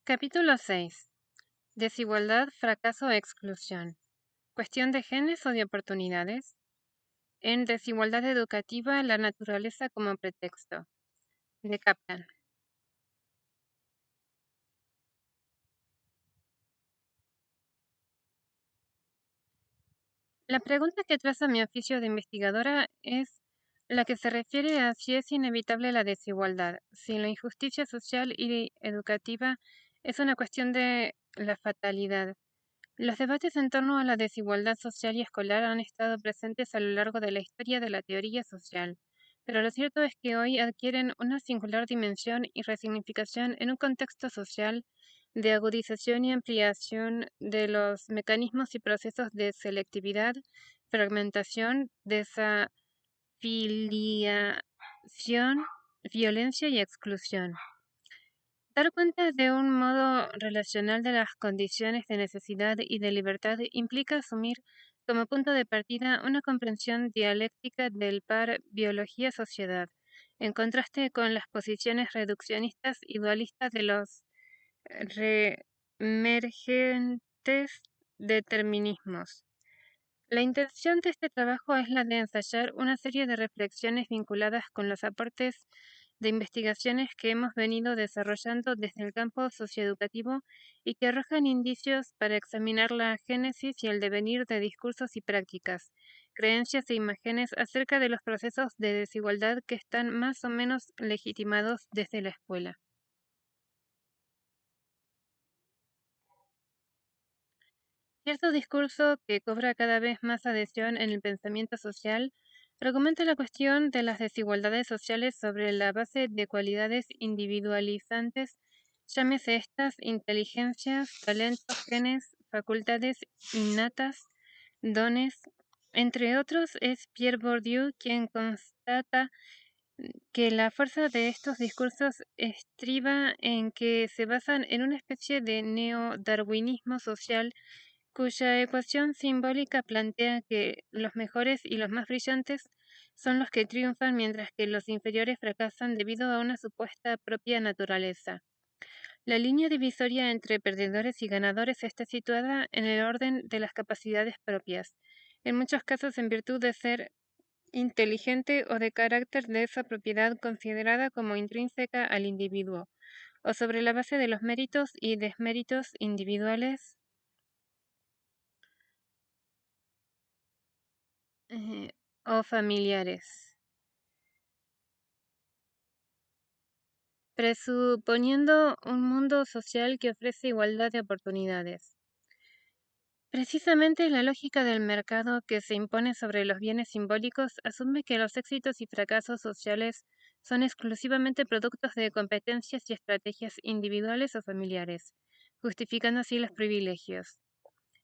Capítulo 6. Desigualdad, fracaso o exclusión. Cuestión de genes o de oportunidades. En Desigualdad educativa, la naturaleza como pretexto. De Kaplan. La pregunta que traza mi oficio de investigadora es la que se refiere a si es inevitable la desigualdad, si la injusticia social y educativa es una cuestión de la fatalidad. Los debates en torno a la desigualdad social y escolar han estado presentes a lo largo de la historia de la teoría social, pero lo cierto es que hoy adquieren una singular dimensión y resignificación en un contexto social de agudización y ampliación de los mecanismos y procesos de selectividad, fragmentación, desafiliación, violencia y exclusión. Dar cuenta de un modo relacional de las condiciones de necesidad y de libertad implica asumir como punto de partida una comprensión dialéctica del par biología-sociedad, en contraste con las posiciones reduccionistas y dualistas de los reemergentes determinismos. La intención de este trabajo es la de ensayar una serie de reflexiones vinculadas con los aportes de investigaciones que hemos venido desarrollando desde el campo socioeducativo y que arrojan indicios para examinar la génesis y el devenir de discursos y prácticas, creencias e imágenes acerca de los procesos de desigualdad que están más o menos legitimados desde la escuela. Cierto discurso que cobra cada vez más adhesión en el pensamiento social argumenta la cuestión de las desigualdades sociales sobre la base de cualidades individualizantes, llámese estas inteligencias, talentos, genes, facultades innatas, dones. Entre otros, es Pierre Bourdieu quien constata que la fuerza de estos discursos estriba en que se basan en una especie de neodarwinismo social cuya ecuación simbólica plantea que los mejores y los más brillantes son los que triunfan mientras que los inferiores fracasan debido a una supuesta propia naturaleza. La línea divisoria entre perdedores y ganadores está situada en el orden de las capacidades propias, en muchos casos en virtud de ser inteligente o de carácter de esa propiedad considerada como intrínseca al individuo, o sobre la base de los méritos y desméritos individuales o familiares, presuponiendo un mundo social que ofrece igualdad de oportunidades. Precisamente la lógica del mercado que se impone sobre los bienes simbólicos asume que los éxitos y fracasos sociales son exclusivamente productos de competencias y estrategias individuales o familiares, justificando así los privilegios.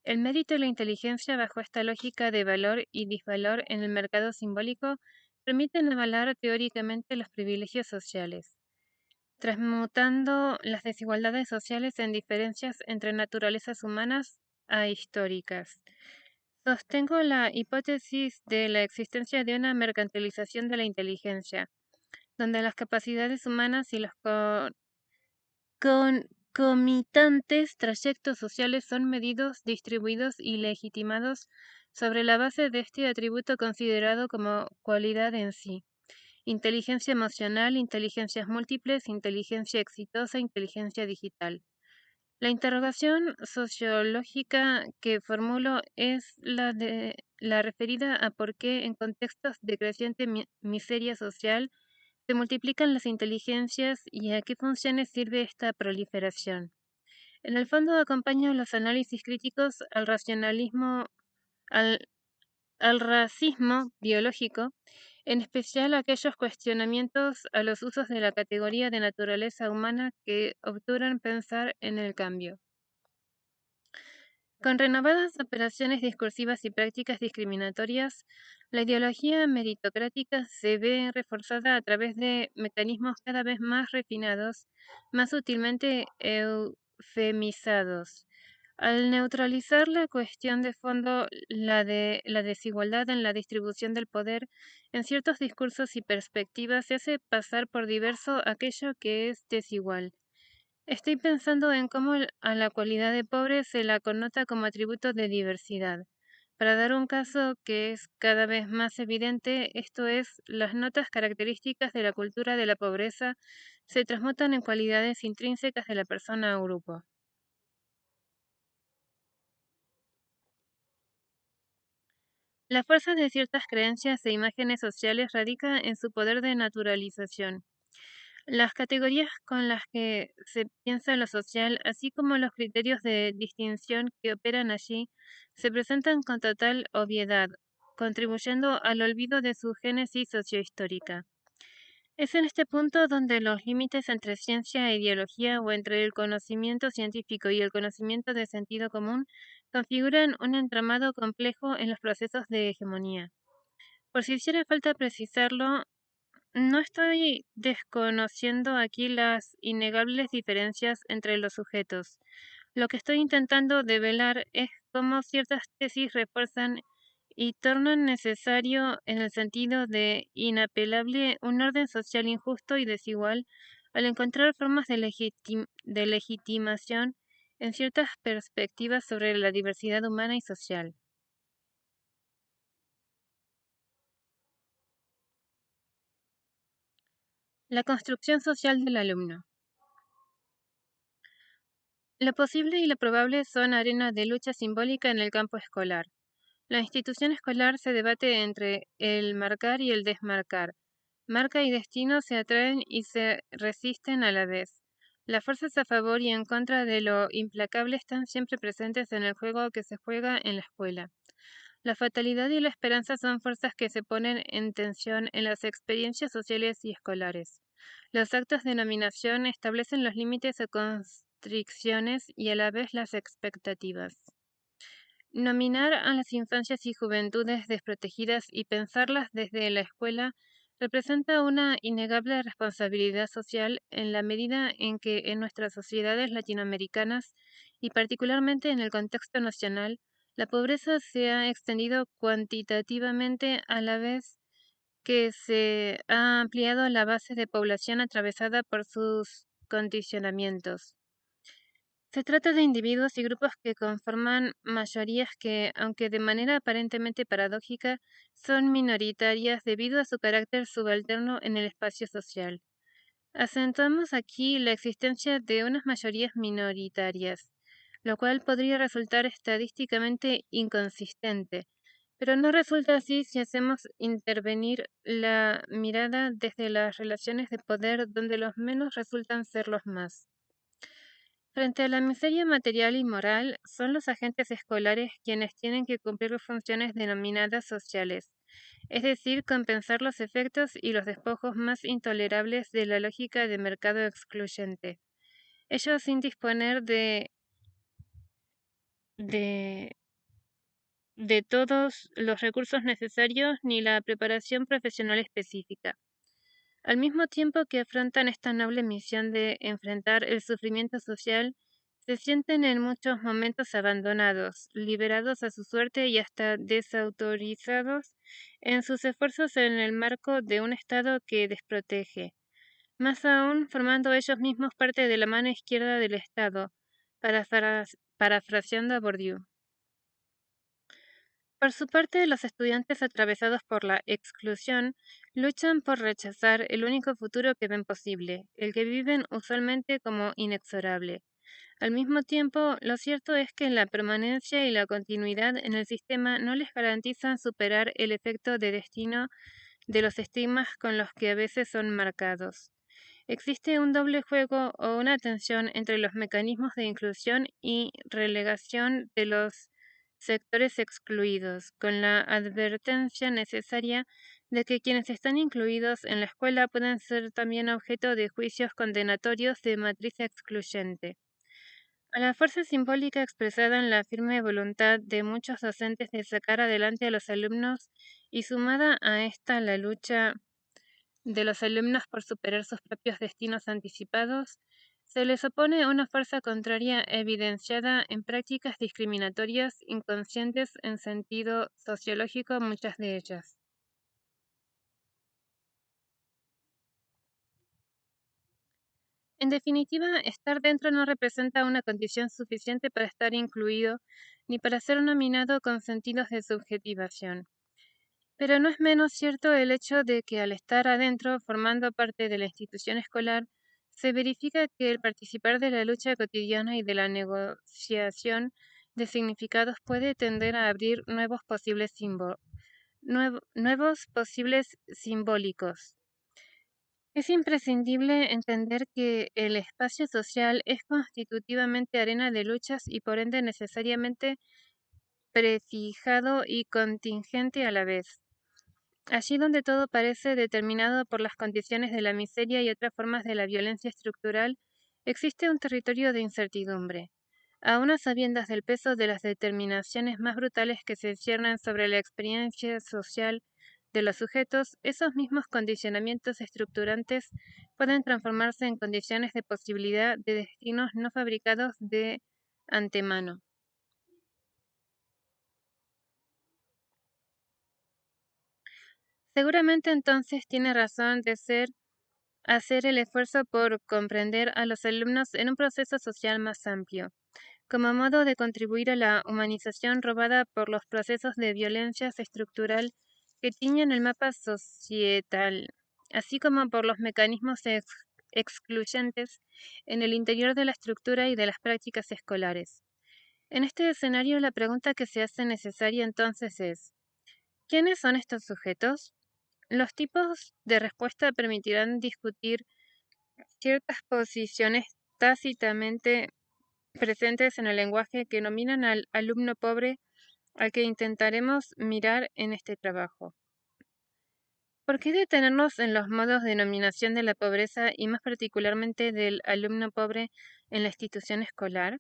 El mérito y la inteligencia bajo esta lógica de valor y disvalor en el mercado simbólico permiten avalar teóricamente los privilegios sociales, transmutando las desigualdades sociales en diferencias entre naturalezas humanas a históricas. Sostengo la hipótesis de la existencia de una mercantilización de la inteligencia, donde las capacidades humanas y los concomitantes trayectos sociales son medidos, distribuidos y legitimados sobre la base de este atributo considerado como cualidad en sí. Inteligencia emocional, inteligencias múltiples, inteligencia exitosa, inteligencia digital. La interrogación sociológica que formulo es la referida a por qué en contextos de creciente miseria social se multiplican las inteligencias y a qué funciones sirve esta proliferación. En el fondo acompaña los análisis críticos al racionalismo, al al racismo biológico, en especial aquellos cuestionamientos a los usos de la categoría de naturaleza humana que obturan pensar en el cambio. Con renovadas operaciones discursivas y prácticas discriminatorias, la ideología meritocrática se ve reforzada a través de mecanismos cada vez más refinados, más sutilmente eufemizados. Al neutralizar la cuestión de fondo, la de la desigualdad en la distribución del poder, en ciertos discursos y perspectivas se hace pasar por diverso aquello que es desigual. Estoy pensando en cómo a la cualidad de pobre se la connota como atributo de diversidad. Para dar un caso que es cada vez más evidente, esto es, las notas características de la cultura de la pobreza se transmutan en cualidades intrínsecas de la persona o grupo. La fuerza de ciertas creencias e imágenes sociales radica en su poder de naturalización. Las categorías con las que se piensa lo social, así como los criterios de distinción que operan allí, se presentan con total obviedad, contribuyendo al olvido de su génesis sociohistórica. Es en este punto donde los límites entre ciencia e ideología o entre el conocimiento científico y el conocimiento de sentido común configuran un entramado complejo en los procesos de hegemonía. Por si hiciera falta precisarlo, no estoy desconociendo aquí las innegables diferencias entre los sujetos. Lo que estoy intentando develar es cómo ciertas tesis refuerzan y tornan necesario en el sentido de inapelable un orden social injusto y desigual al encontrar formas de, de legitimación en ciertas perspectivas sobre la diversidad humana y social. La construcción social del alumno. Lo posible y lo probable son arenas de lucha simbólica en el campo escolar. La institución escolar se debate entre el marcar y el desmarcar. Marca y destino se atraen y se resisten a la vez. Las fuerzas a favor y en contra de lo implacable están siempre presentes en el juego que se juega en la escuela. La fatalidad y la esperanza son fuerzas que se ponen en tensión en las experiencias sociales y escolares. Los actos de nominación establecen los límites o constricciones y a la vez las expectativas. Nominar a las infancias y juventudes desprotegidas y pensarlas desde la escuela representa una innegable responsabilidad social en la medida en que en nuestras sociedades latinoamericanas y particularmente en el contexto nacional, la pobreza se ha extendido cuantitativamente a la vez que se ha ampliado la base de población atravesada por sus condicionamientos. Se trata de individuos y grupos que conforman mayorías que, aunque de manera aparentemente paradójica, son minoritarias debido a su carácter subalterno en el espacio social. Acentuamos aquí la existencia de unas mayorías minoritarias, lo cual podría resultar estadísticamente inconsistente, pero no resulta así si hacemos intervenir la mirada desde las relaciones de poder donde los menos resultan ser los más. Frente a la miseria material y moral, son los agentes escolares quienes tienen que cumplir funciones denominadas sociales, es decir, compensar los efectos y los despojos más intolerables de la lógica de mercado excluyente. Ellos sin disponer de, de todos los recursos necesarios ni la preparación profesional específica. Al mismo tiempo que afrontan esta noble misión de enfrentar el sufrimiento social, se sienten en muchos momentos abandonados, liberados a su suerte y hasta desautorizados en sus esfuerzos en el marco de un Estado que desprotege, más aún formando ellos mismos parte de la mano izquierda del Estado, parafraseando a Bourdieu. Por su parte, los estudiantes atravesados por la exclusión luchan por rechazar el único futuro que ven posible, el que viven usualmente como inexorable. Al mismo tiempo, lo cierto es que la permanencia y la continuidad en el sistema no les garantizan superar el efecto de destino de los estigmas con los que a veces son marcados. Existe un doble juego o una tensión entre los mecanismos de inclusión y relegación de los sectores excluidos, con la advertencia necesaria de que quienes están incluidos en la escuela pueden ser también objeto de juicios condenatorios de matriz excluyente. A la fuerza simbólica expresada en la firme voluntad de muchos docentes de sacar adelante a los alumnos y sumada a esta la lucha de los alumnos por superar sus propios destinos anticipados, se les opone una fuerza contraria evidenciada en prácticas discriminatorias inconscientes en sentido sociológico, muchas de ellas. En definitiva, estar dentro no representa una condición suficiente para estar incluido ni para ser nominado con sentidos de subjetivación. Pero no es menos cierto el hecho de que al estar adentro, formando parte de la institución escolar, se verifica que el participar de la lucha cotidiana y de la negociación de significados puede tender a abrir nuevos posibles simbólicos. Es imprescindible entender que el espacio social es constitutivamente arena de luchas y por ende necesariamente prefijado y contingente a la vez. Allí donde todo parece determinado por las condiciones de la miseria y otras formas de la violencia estructural, existe un territorio de incertidumbre. Aun a sabiendas del peso de las determinaciones más brutales que se ciernen sobre la experiencia social de los sujetos, esos mismos condicionamientos estructurantes pueden transformarse en condiciones de posibilidad de destinos no fabricados de antemano. Seguramente entonces tiene razón de ser hacer el esfuerzo por comprender a los alumnos en un proceso social más amplio, como modo de contribuir a la humanización robada por los procesos de violencia estructural que tiñen el mapa societal, así como por los mecanismos excluyentes en el interior de la estructura y de las prácticas escolares. En este escenario, la pregunta que se hace necesaria entonces es, ¿quiénes son estos sujetos? Los tipos de respuesta permitirán discutir ciertas posiciones tácitamente presentes en el lenguaje que nominan al alumno pobre al que intentaremos mirar en este trabajo. ¿Por qué detenernos en los modos de nominación de la pobreza y más particularmente del alumno pobre en la institución escolar?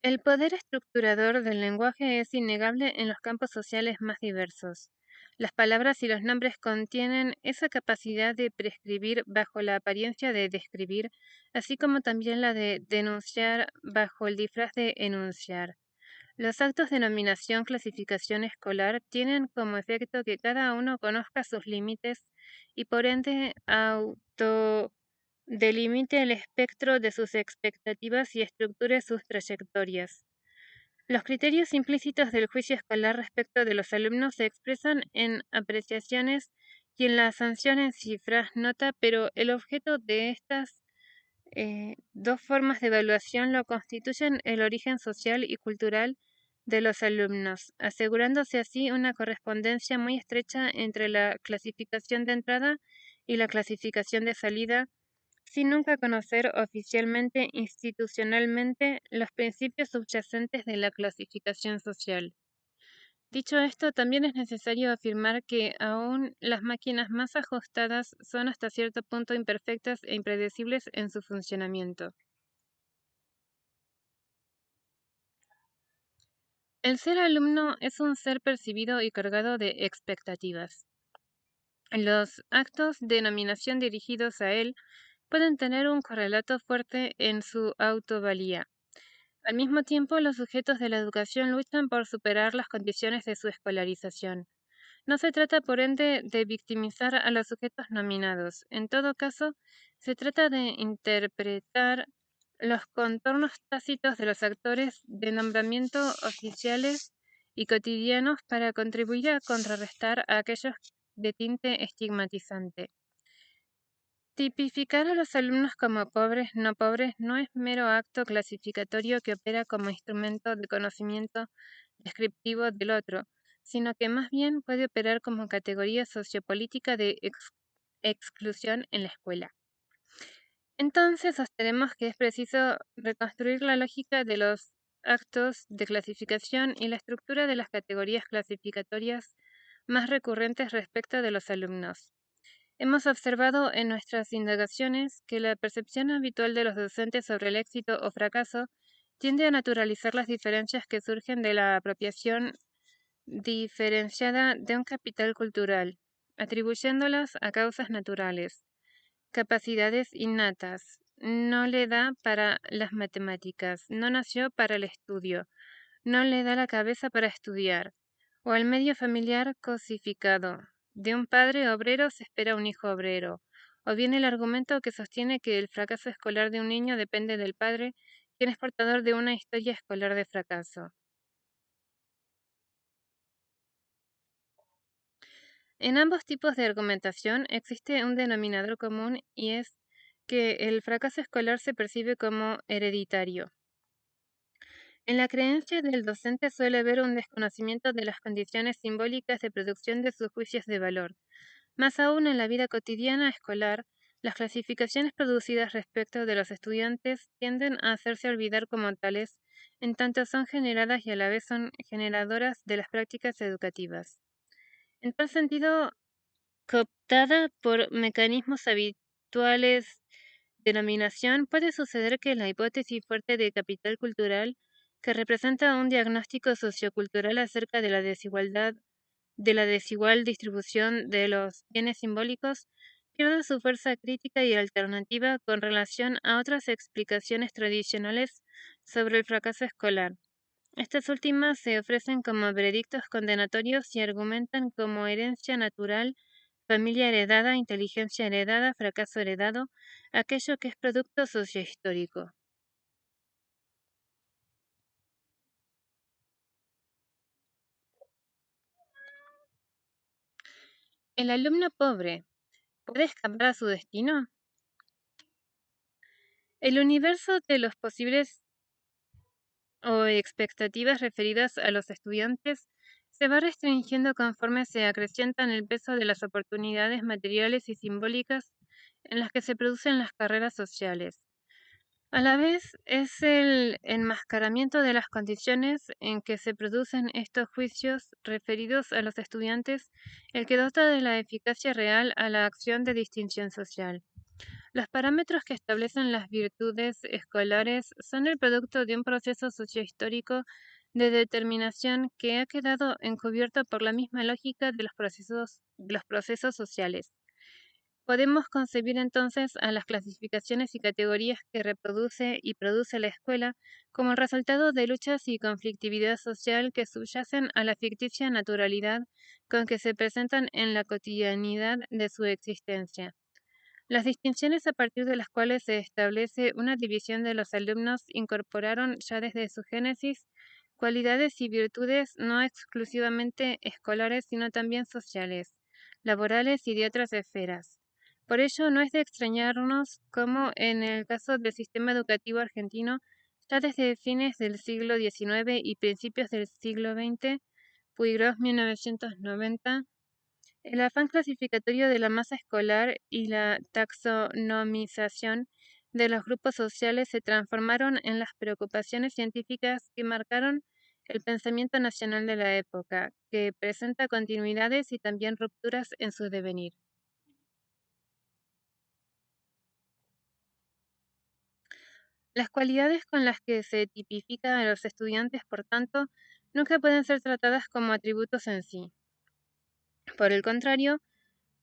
El poder estructurador del lenguaje es innegable en los campos sociales más diversos. Las palabras y los nombres contienen esa capacidad de prescribir bajo la apariencia de describir, así como también la de denunciar bajo el disfraz de enunciar. Los actos de nominación clasificación escolar tienen como efecto que cada uno conozca sus límites y por ende delimite el espectro de sus expectativas y estructure sus trayectorias. Los criterios implícitos del juicio escolar respecto de los alumnos se expresan en apreciaciones y en la sanción en cifras nota, pero el objeto de estas dos formas de evaluación lo constituyen el origen social y cultural de los alumnos, asegurándose así una correspondencia muy estrecha entre la clasificación de entrada y la clasificación de salida, sin nunca conocer oficialmente, institucionalmente, los principios subyacentes de la clasificación social. Dicho esto, también es necesario afirmar que aún las máquinas más ajustadas son hasta cierto punto imperfectas e impredecibles en su funcionamiento. El ser alumno es un ser percibido y cargado de expectativas. Los actos de nominación dirigidos a él pueden tener un correlato fuerte en su autovalía. Al mismo tiempo, los sujetos de la educación luchan por superar las condiciones de su escolarización. No se trata, por ende, de victimizar a los sujetos nominados. En todo caso, se trata de interpretar los contornos tácitos de los actores de nombramiento oficiales y cotidianos para contribuir a contrarrestar a aquellos de tinte estigmatizante. Tipificar a los alumnos como pobres no es mero acto clasificatorio que opera como instrumento de conocimiento descriptivo del otro, sino que más bien puede operar como categoría sociopolítica de exclusión en la escuela. Entonces sostenemos que es preciso reconstruir la lógica de los actos de clasificación y la estructura de las categorías clasificatorias más recurrentes respecto de los alumnos. Hemos observado en nuestras indagaciones que la percepción habitual de los docentes sobre el éxito o fracaso tiende a naturalizar las diferencias que surgen de la apropiación diferenciada de un capital cultural, atribuyéndolas a causas naturales, capacidades innatas. No le da para las matemáticas, no nació para el estudio, no le da la cabeza para estudiar, o el medio familiar cosificado. De un padre obrero se espera un hijo obrero, o bien el argumento que sostiene que el fracaso escolar de un niño depende del padre, quien es portador de una historia escolar de fracaso. En ambos tipos de argumentación existe un denominador común y es que el fracaso escolar se percibe como hereditario. En la creencia del docente suele haber un desconocimiento de las condiciones simbólicas de producción de sus juicios de valor. Más aún en la vida cotidiana escolar, las clasificaciones producidas respecto de los estudiantes tienden a hacerse olvidar como tales, en tanto son generadas y a la vez son generadoras de las prácticas educativas. En tal sentido, cooptada por mecanismos habituales de denominación, puede suceder que la hipótesis fuerte de capital cultural, que representa un diagnóstico sociocultural acerca de la desigual distribución de los bienes simbólicos, pierda su fuerza crítica y alternativa con relación a otras explicaciones tradicionales sobre el fracaso escolar. Estas últimas se ofrecen como veredictos condenatorios y argumentan como herencia natural, familia heredada, inteligencia heredada, fracaso heredado, aquello que es producto sociohistórico. ¿El alumno pobre puede escapar a su destino? El universo de los posibles o expectativas referidas a los estudiantes se va restringiendo conforme se acrecientan el peso de las oportunidades materiales y simbólicas en las que se producen las carreras sociales. A la vez, es el enmascaramiento de las condiciones en que se producen estos juicios referidos a los estudiantes el que dota de la eficacia real a la acción de distinción social. Los parámetros que establecen las virtudes escolares son el producto de un proceso sociohistórico de determinación que ha quedado encubierto por la misma lógica de los procesos sociales. Podemos concebir entonces a las clasificaciones y categorías que reproduce y produce la escuela como el resultado de luchas y conflictividad social que subyacen a la ficticia naturalidad con que se presentan en la cotidianidad de su existencia. Las distinciones a partir de las cuales se establece una división de los alumnos incorporaron ya desde su génesis cualidades y virtudes no exclusivamente escolares, sino también sociales, laborales y de otras esferas. Por ello, no es de extrañarnos cómo, en el caso del sistema educativo argentino, ya desde fines del siglo XIX y principios del siglo XX, Puigros 1990, el afán clasificatorio de la masa escolar y la taxonomización de los grupos sociales se transformaron en las preocupaciones científicas que marcaron el pensamiento nacional de la época, que presenta continuidades y también rupturas en su devenir. Las cualidades con las que se tipifica a los estudiantes, por tanto, nunca pueden ser tratadas como atributos en sí. Por el contrario,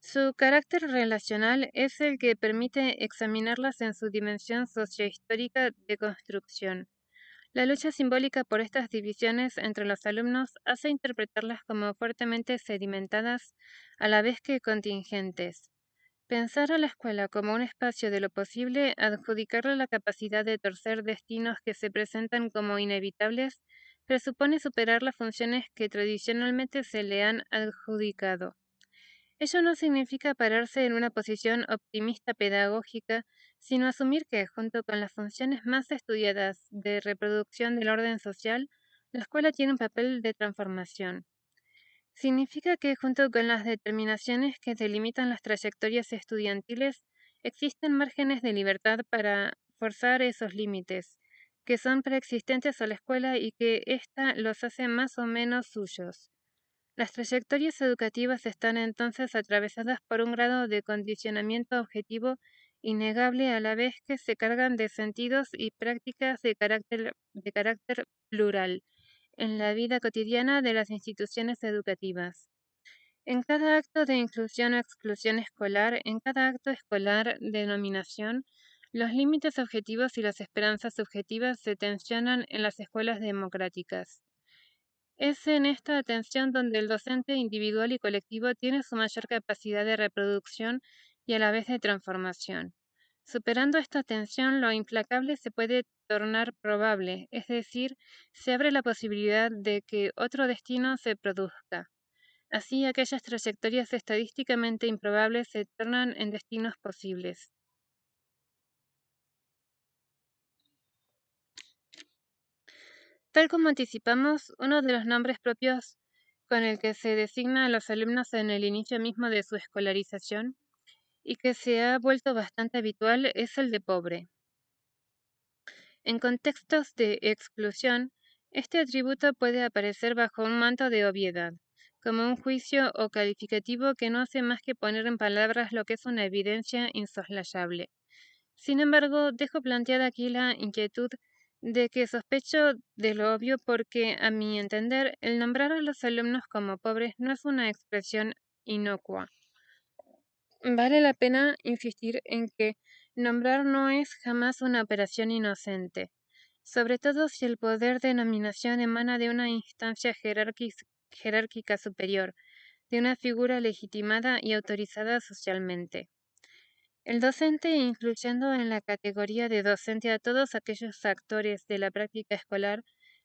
su carácter relacional es el que permite examinarlas en su dimensión sociohistórica de construcción. La lucha simbólica por estas divisiones entre los alumnos hace interpretarlas como fuertemente sedimentadas a la vez que contingentes. Pensar a la escuela como un espacio de lo posible, adjudicarle la capacidad de torcer destinos que se presentan como inevitables, presupone superar las funciones que tradicionalmente se le han adjudicado. Ello no significa pararse en una posición optimista pedagógica, sino asumir que, junto con las funciones más estudiadas de reproducción del orden social, la escuela tiene un papel de transformación. Significa que, junto con las determinaciones que delimitan las trayectorias estudiantiles, existen márgenes de libertad para forzar esos límites, que son preexistentes a la escuela y que ésta los hace más o menos suyos. Las trayectorias educativas están entonces atravesadas por un grado de condicionamiento objetivo innegable a la vez que se cargan de sentidos y prácticas de carácter plural en la vida cotidiana de las instituciones educativas. En cada acto de inclusión o exclusión escolar, en cada acto escolar de nominación, los límites objetivos y las esperanzas subjetivas se tensionan en las escuelas democráticas. Es en esta atención donde el docente individual y colectivo tiene su mayor capacidad de reproducción y a la vez de transformación. Superando esta tensión, lo implacable se puede tornar probable, es decir, se abre la posibilidad de que otro destino se produzca. Así, aquellas trayectorias estadísticamente improbables se tornan en destinos posibles. Tal como anticipamos, uno de los nombres propios con el que se designa a los alumnos en el inicio mismo de su escolarización y que se ha vuelto bastante habitual es el de pobre. En contextos de exclusión, este atributo puede aparecer bajo un manto de obviedad, como un juicio o calificativo que no hace más que poner en palabras lo que es una evidencia insoslayable. Sin embargo, dejo planteada aquí la inquietud de que sospecho de lo obvio porque, a mi entender, el nombrar a los alumnos como pobres no es una expresión inocua. Vale la pena insistir en que nombrar no es jamás una operación inocente, sobre todo si el poder de nominación emana de una instancia jerárquica superior, de una figura legitimada y autorizada socialmente. El docente, incluyendo en la categoría de docente a todos aquellos actores de la práctica escolar,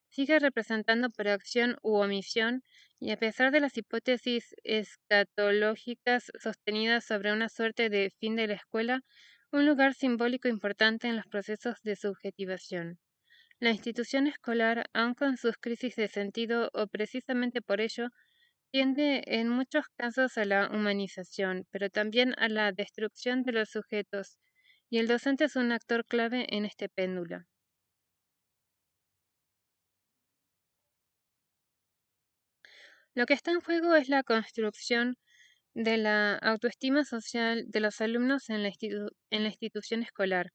sigue representando por acción u omisión, y a pesar de las hipótesis escatológicas sostenidas sobre una suerte de fin de la escuela, un lugar simbólico importante en los procesos de subjetivación. La institución escolar, aun con sus crisis de sentido o precisamente por ello, tiende en muchos casos a la humanización, pero también a la destrucción de los sujetos, y el docente es un actor clave en este péndulo. Lo que está en juego es la construcción de la autoestima social de los alumnos en en la institución escolar,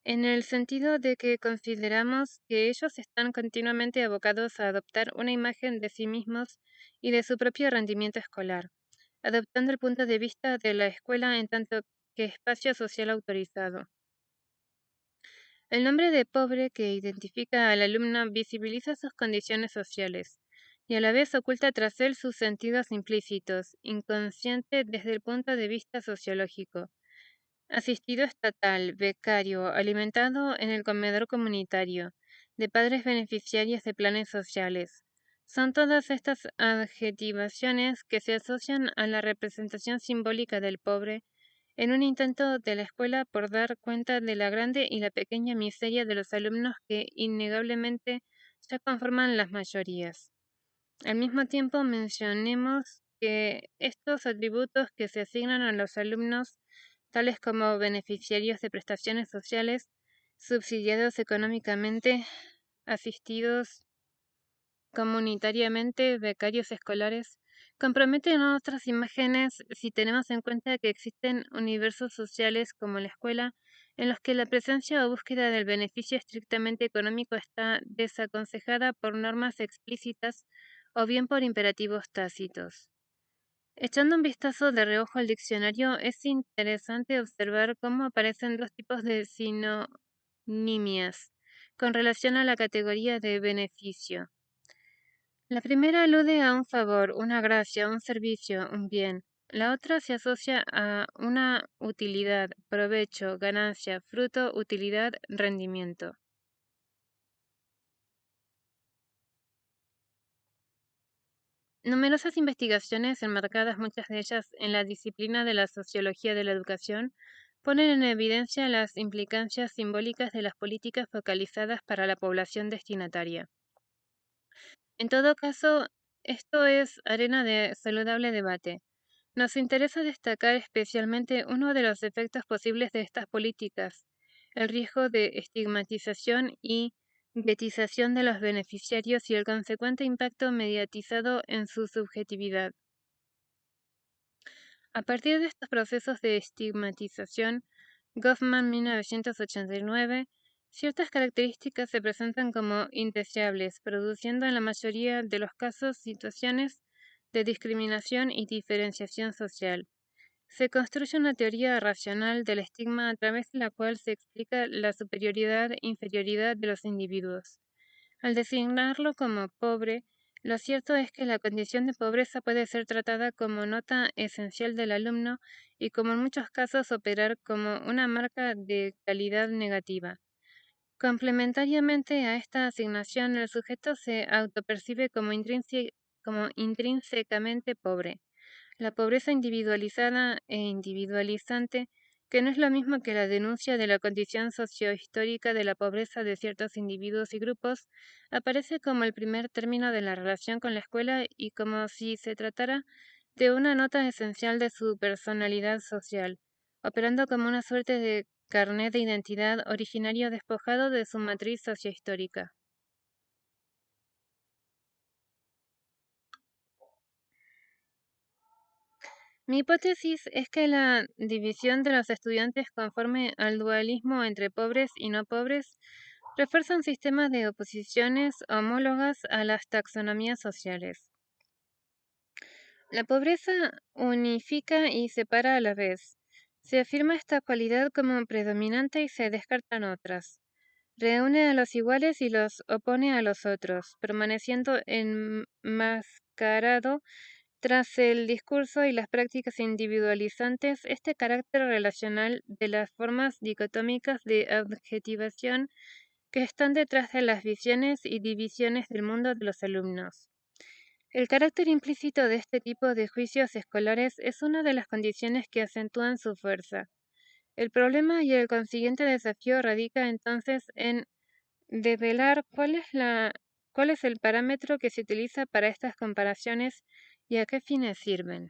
en el sentido de que consideramos que ellos están continuamente abocados a adoptar una imagen de sí mismos y de su propio rendimiento escolar, adoptando el punto de vista de la escuela en tanto que espacio social autorizado. El nombre de pobre que identifica al alumno visibiliza sus condiciones sociales y a la vez oculta tras él sus sentidos implícitos, inconsciente desde el punto de vista sociológico. Asistido estatal, becario, alimentado en el comedor comunitario, de padres beneficiarios de planes sociales. Son todas estas adjetivaciones que se asocian a la representación simbólica del pobre en un intento de la escuela por dar cuenta de la grande y la pequeña miseria de los alumnos que innegablemente ya conforman las mayorías. Al mismo tiempo, mencionemos que estos atributos que se asignan a los alumnos, tales como beneficiarios de prestaciones sociales, subsidiados económicamente, asistidos comunitariamente, becarios escolares, comprometen otras imágenes si tenemos en cuenta que existen universos sociales como la escuela, en los que la presencia o búsqueda del beneficio estrictamente económico está desaconsejada por normas explícitas o bien por imperativos tácitos. Echando un vistazo de reojo al diccionario, es interesante observar cómo aparecen dos tipos de sinonimias con relación a la categoría de beneficio. La primera alude a un favor, una gracia, un servicio, un bien. La otra se asocia a una utilidad, provecho, ganancia, fruto, utilidad, rendimiento. Numerosas investigaciones, enmarcadas muchas de ellas en la disciplina de la sociología de la educación, ponen en evidencia las implicancias simbólicas de las políticas focalizadas para la población destinataria. En todo caso, esto es arena de saludable debate. Nos interesa destacar especialmente uno de los efectos posibles de estas políticas, el riesgo de estigmatización y guetización de los beneficiarios y el consecuente impacto mediatizado en su subjetividad. A partir de estos procesos de estigmatización, Goffman 1989, ciertas características se presentan como indeseables, produciendo en la mayoría de los casos situaciones de discriminación y diferenciación social. Se construye una teoría racional del estigma a través de la cual se explica la superioridad e inferioridad de los individuos. Al designarlo como pobre, Lo cierto es que la condición de pobreza puede ser tratada como nota esencial del alumno y, como en muchos casos, operar como una marca de calidad negativa. Complementariamente a esta asignación, el sujeto se autopercibe como intrínsecamente pobre. La pobreza individualizada e individualizante, que no es lo mismo que la denuncia de la condición sociohistórica de la pobreza de ciertos individuos y grupos, aparece como el primer término de la relación con la escuela y como si se tratara de una nota esencial de su personalidad social, operando como una suerte de carnet de identidad originario despojado de su matriz sociohistórica. Mi hipótesis es que la división de los estudiantes conforme al dualismo entre pobres y no pobres refuerza un sistema de oposiciones homólogas a las taxonomías sociales. La pobreza unifica y separa a la vez. Se afirma esta cualidad como predominante y se descartan otras. Reúne a los iguales y los opone a los otros, permaneciendo enmascarado tras el discurso y las prácticas individualizantes. Este carácter relacional de las formas dicotómicas de adjetivación que están detrás de las visiones y divisiones del mundo de los alumnos. El carácter implícito de este tipo de juicios escolares es una de las condiciones que acentúan su fuerza. El problema y el consiguiente desafío radica entonces en develar cuál es el parámetro que se utiliza para estas comparaciones y a qué fines sirven.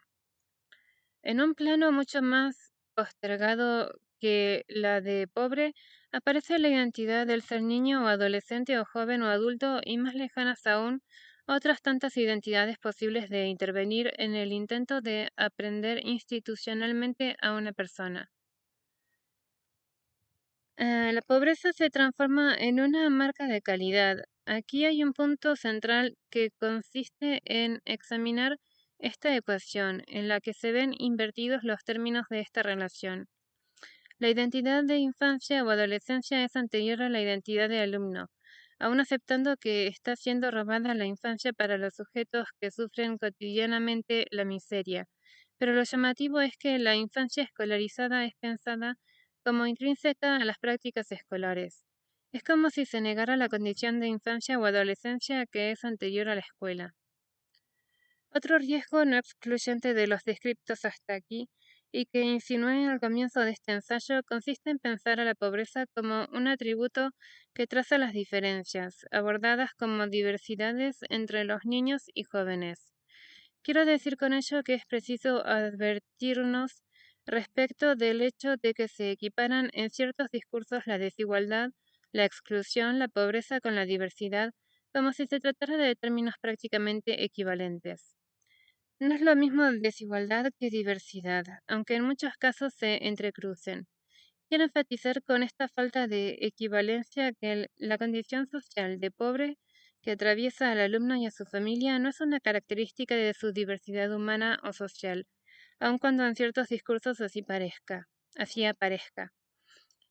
En un plano mucho más postergado que la de pobre, aparece la identidad del ser niño o adolescente o joven o adulto, y más lejanas aún, otras tantas identidades posibles de intervenir en el intento de aprender institucionalmente a una persona. La pobreza se transforma en una marca de calidad. Aquí hay un punto central que consiste en examinar esta ecuación, en la que se ven invertidos los términos de esta relación. La identidad de infancia o adolescencia es anterior a la identidad de alumno, aun aceptando que está siendo robada la infancia para los sujetos que sufren cotidianamente la miseria. Pero lo llamativo es que la infancia escolarizada es pensada como intrínseca a las prácticas escolares. Es como si se negara la condición de infancia o adolescencia que es anterior a la escuela. Otro riesgo no excluyente de los descriptos hasta aquí, y que insinué al comienzo de este ensayo, consiste en pensar a la pobreza como un atributo que traza las diferencias, abordadas como diversidades entre los niños y jóvenes. Quiero decir con ello que es preciso advertirnos respecto del hecho de que se equiparan en ciertos discursos la desigualdad, la exclusión, la pobreza con la diversidad, como si se tratara de términos prácticamente equivalentes. No es lo mismo desigualdad que diversidad, aunque en muchos casos se entrecrucen. Quiero enfatizar con esta falta de equivalencia que la condición social de pobre que atraviesa al alumno y a su familia no es una característica de su diversidad humana o social, aun cuando en ciertos discursos así aparezca.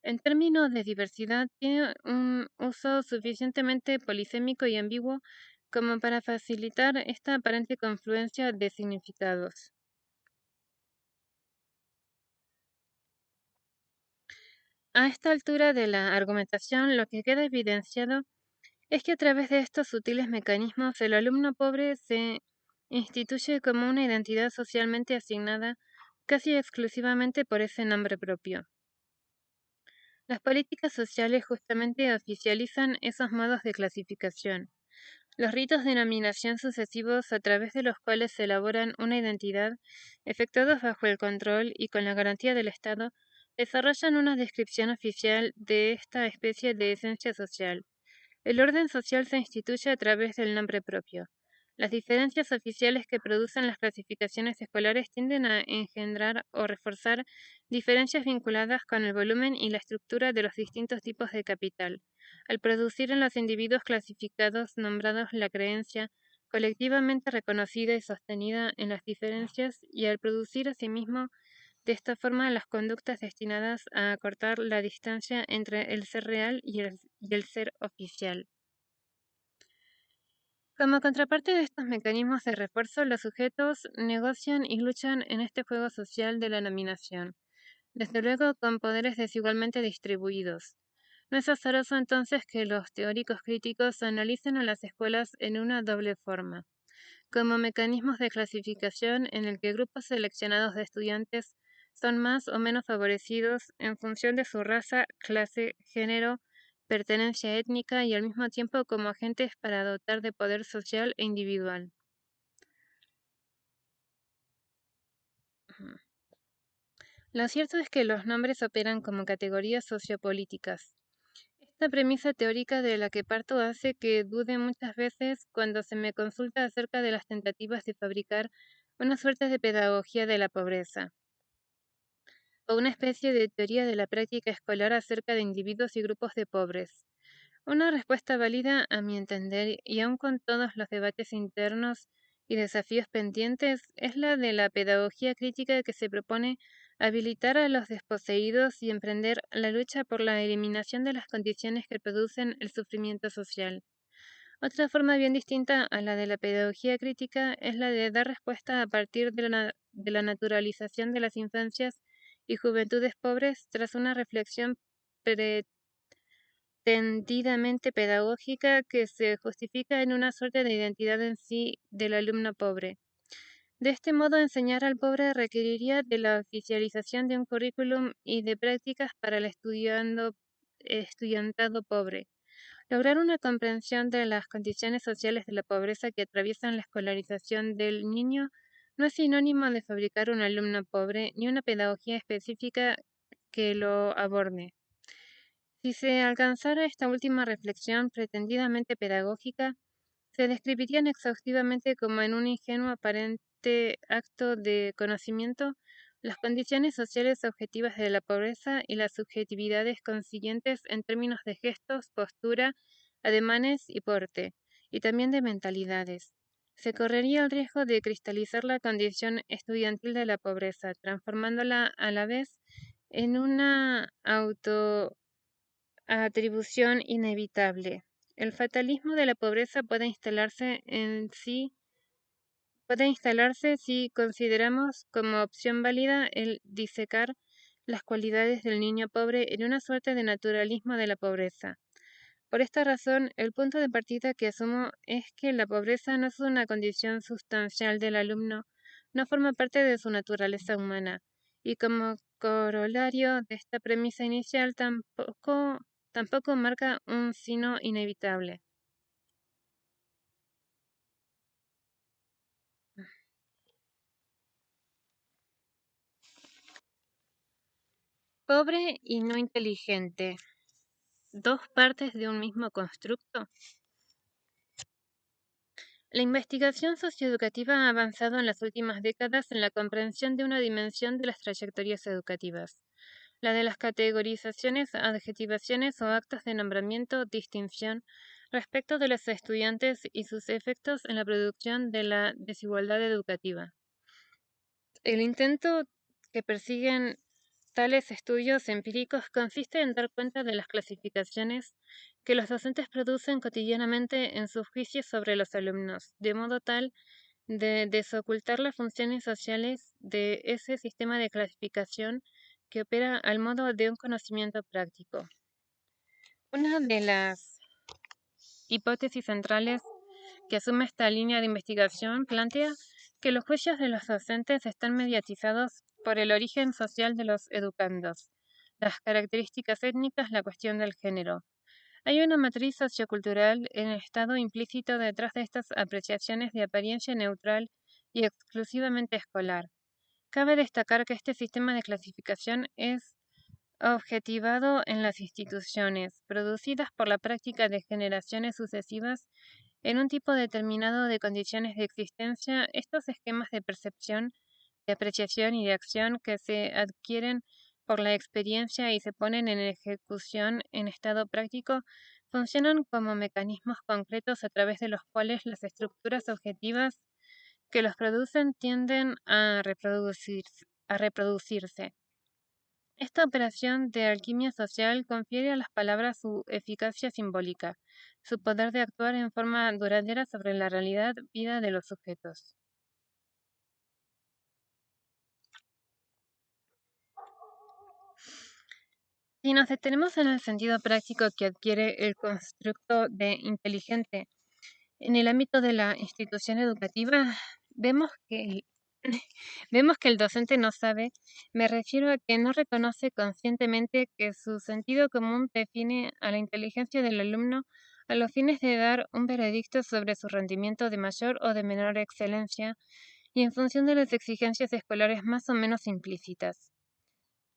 En términos de diversidad, tiene un uso suficientemente polisémico y ambiguo como para facilitar esta aparente confluencia de significados. A esta altura de la argumentación, lo que queda evidenciado es que a través de estos sutiles mecanismos el alumno pobre se instituye como una identidad socialmente asignada casi exclusivamente por ese nombre propio. Las políticas sociales justamente oficializan esos modos de clasificación. Los ritos de nominación sucesivos a través de los cuales se elaboran una identidad, efectuados bajo el control y con la garantía del Estado, desarrollan una descripción oficial de esta especie de esencia social. El orden social se instituye a través del nombre propio. Las diferencias oficiales que producen las clasificaciones escolares tienden a engendrar o reforzar diferencias vinculadas con el volumen y la estructura de los distintos tipos de capital, al producir en los individuos clasificados nombrados la creencia colectivamente reconocida y sostenida en las diferencias, y al producir asimismo de esta forma las conductas destinadas a acortar la distancia entre el ser real y el ser oficial. Como contraparte de estos mecanismos de refuerzo, los sujetos negocian y luchan en este juego social de la nominación, desde luego con poderes desigualmente distribuidos. No es azaroso entonces que los teóricos críticos analicen a las escuelas en una doble forma, como mecanismos de clasificación en el que grupos seleccionados de estudiantes son más o menos favorecidos en función de su raza, clase, género, pertenencia étnica y al mismo tiempo como agentes para dotar de poder social e individual. Ujú. Lo cierto es que los nombres operan como categorías sociopolíticas. Esta premisa teórica de la que parto hace que dude muchas veces cuando se me consulta acerca de las tentativas de fabricar una suerte de pedagogía de la pobreza, o una especie de teoría de la práctica escolar acerca de individuos y grupos de pobres. Una respuesta válida, a mi entender, y aun con todos los debates internos y desafíos pendientes, es la de la pedagogía crítica que se propone habilitar a los desposeídos y emprender la lucha por la eliminación de las condiciones que producen el sufrimiento social. Otra forma bien distinta a la de la pedagogía crítica es la de dar respuesta a partir de la naturalización de las infancias y juventudes pobres tras una reflexión pretendidamente pedagógica que se justifica en una suerte de identidad en sí del alumno pobre. De este modo, enseñar al pobre requeriría de la oficialización de un currículum y de prácticas para el estudiantado pobre. Lograr una comprensión de las condiciones sociales de la pobreza que atraviesan la escolarización del niño no es sinónimo de fabricar un alumno pobre ni una pedagogía específica que lo aborde. Si se alcanzara esta última reflexión pretendidamente pedagógica, se describirían exhaustivamente como en un ingenuo aparente acto de conocimiento las condiciones sociales objetivas de la pobreza y las subjetividades consiguientes en términos de gestos, postura, ademanes y porte, y también de mentalidades. Se correría el riesgo de cristalizar la condición estudiantil de la pobreza, transformándola a la vez en una atribución inevitable. El fatalismo de la pobreza puede instalarse si consideramos como opción válida el disecar las cualidades del niño pobre en una suerte de naturalismo de la pobreza. Por esta razón, el punto de partida que asumo es que la pobreza no es una condición sustancial del alumno, no forma parte de su naturaleza humana, y como corolario de esta premisa inicial tampoco marca un sino inevitable. Pobre y no inteligente, dos partes de un mismo constructo. La investigación socioeducativa ha avanzado en las últimas décadas en la comprensión de una dimensión de las trayectorias educativas, la de las categorizaciones, adjetivaciones o actos de nombramiento, distinción respecto de los estudiantes y sus efectos en la producción de la desigualdad educativa. El intento que persiguen tales estudios empíricos consiste en dar cuenta de las clasificaciones que los docentes producen cotidianamente en sus juicios sobre los alumnos, de modo tal de desocultar las funciones sociales de ese sistema de clasificación que opera al modo de un conocimiento práctico. Una de las hipótesis centrales que asume esta línea de investigación plantea que los juicios de los docentes están mediatizados por el origen social de los educandos, las características étnicas, la cuestión del género. Hay una matriz sociocultural en estado implícito detrás de estas apreciaciones de apariencia neutral y exclusivamente escolar. Cabe destacar que este sistema de clasificación es objetivado en las instituciones, producidas por la práctica de generaciones sucesivas en un tipo determinado de condiciones de existencia. Estos esquemas de percepción, de apreciación y de acción que se adquieren por la experiencia y se ponen en ejecución en estado práctico, funcionan como mecanismos concretos a través de los cuales las estructuras objetivas que los producen tienden a reproducirse. Esta operación de alquimia social confiere a las palabras su eficacia simbólica, su poder de actuar en forma duradera sobre la realidad vida de los sujetos. Si nos detenemos en el sentido práctico que adquiere el constructo de inteligente en el ámbito de la institución educativa, vemos que el, vemos que el docente no sabe, me refiero a que no reconoce conscientemente que su sentido común define a la inteligencia del alumno a los fines de dar un veredicto sobre su rendimiento de mayor o de menor excelencia y en función de las exigencias escolares más o menos implícitas.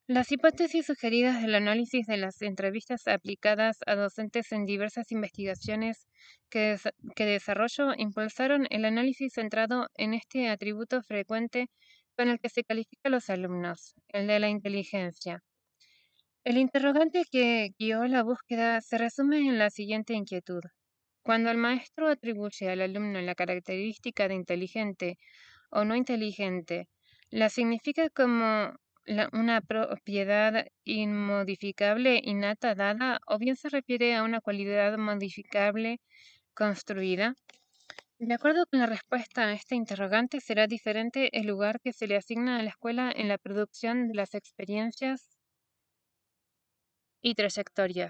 Las hipótesis sugeridas del análisis de las entrevistas aplicadas a docentes en diversas investigaciones que desarrollo impulsaron el análisis centrado en este atributo frecuente con el que se califica a los alumnos, el de la inteligencia. El interrogante que guió la búsqueda se resume en la siguiente inquietud. Cuando el maestro atribuye al alumno la característica de inteligente o no inteligente, la significa como una propiedad inmodificable innata dada o bien se refiere a una cualidad modificable construida. De acuerdo con la respuesta a este interrogante, será diferente el lugar que se le asigna a la escuela en la producción de las experiencias y trayectorias.